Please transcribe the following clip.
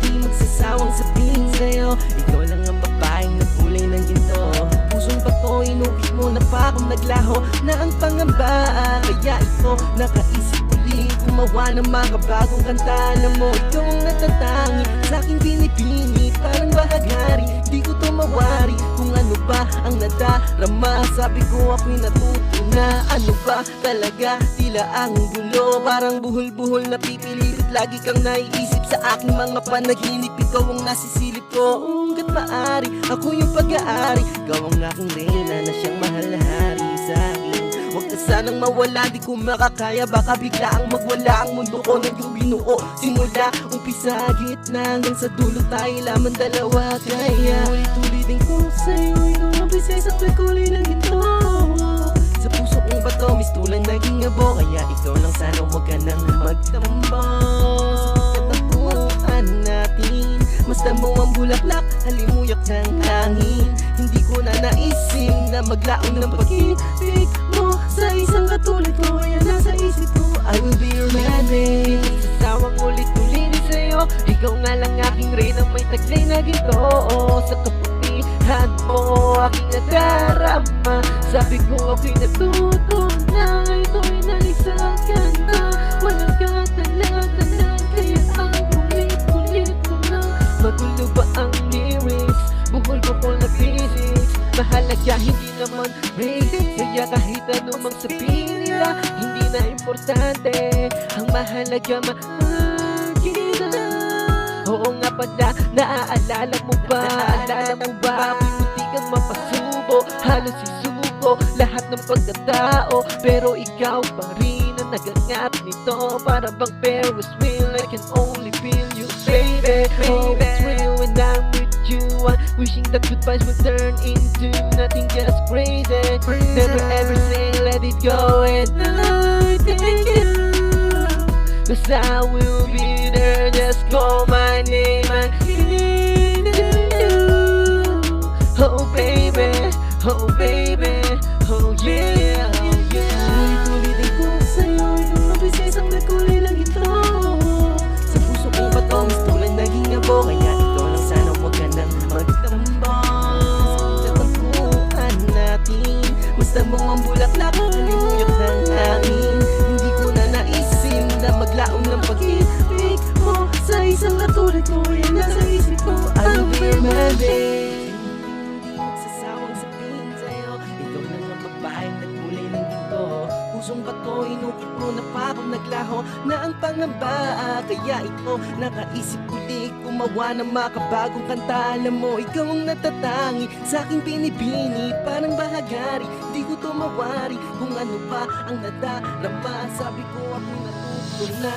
di magsasawang sabihin sa'yo, ikaw lang ang babaeng nagkulay ng ginto. Pusong bato, inukit mo na pa akong naglaho na ang pangamba. Kaya ito, nakaisip uli gumawa ng mga bagong kanta. Alam mo, ikaw ang natatangi sa aking binibini, parang bahagari, di ko to mawari kung ano ba ang nadarama. Sabi ko ako'y natuto na, ano ba talaga, tila ang gulo, parang buhol-buhol na pipilit. Lagi kang naiisip sa aking mga panaginip, ikaw ang nasisilip ko. Hanggat maaari, ako yung pag-aari, ikaw ang aking reyna na siyang mahal na hari sa akin. Huwag ka sanang mawala, di ko makakaya, baka bigla ang magwala ang mundo ko na yung binuo. Simula, umpisa, gitna, hanggang sa dulo tayo lamang dalawa. Kaya ulit-ulitin ko sa'yo, ikaw ang prinsesa, kulay ng ito. Sa puso kong bato, mistulang naging abo, kaya ikaw lang sana huwag ka nang magtambo. Sa katapuan natin, basta mo ang bulaklak, halimuyak ng hangin. Hindi ko na naisip na maglaon ng pag-ibig mo sa isang katulad ko, kaya nasa isip ko I will be your man. Sasawang ulit-ulitin sa'yo, ikaw nga lang aking reyna, may taglay na ginto. Sa kaputihan mo aking nadarama, sabi ko ako'y natuto na, ito'y nalisagan na. Walang katalaga, kaya ang ulit-ulit ko na. Magulo ba ang lyrics, buhol-buhol na physics, mahalaga hindi naman basic. Kaya kahit anumang sabihin nila, hindi na importante, ang mahalaga mahal kita. Oo nga pala, naaalala mo ba? Naalala mo ba? Ako'y munti kang mapasubo, halos isuko lahat ng pagkatao, pero ikaw pa rin ang nagangat nito. Para bang Ferris wheel, I can only feel you, baby. Oh, it's real when I'm with you. I'm wishing that goodbyes will turn into nothing, just crazy. Never ever say let it go, and I thank you, 'cause I will be there, just call my name, I need you. Oh baby, oh baby, oh yeah, oh yeah. Ulit-ulitin ko sa'yo, ikaw ang prinsesang nagkulay ng ginto. Sa puso kong bato, mistulang naging abo, kaya ikaw lang sana huwag ka nang magtambo. Sa katapuan natin, basta mo ang bulaklak, halimuyak ng hangin. Hindi ko na naisip na maglaon ng pag-ibig mo sa isang katulad ko, kaya nasa isip ko I'll be your man. Magsasawang sabihin sa'yo, ikaw lang ang babaeng nagkulay ng ginto. Pusong bato, inukit mo na pa akong naglaho na ang pangamba. Kaya ito, nakaisip uli gumawa ng makabagong kanta. Alam mo, ikaw ang natatangi sa aking binibini, parang bahagari, di ko to mawari kung ano pa ang nadarama. Sabi ko ako'y natuto na.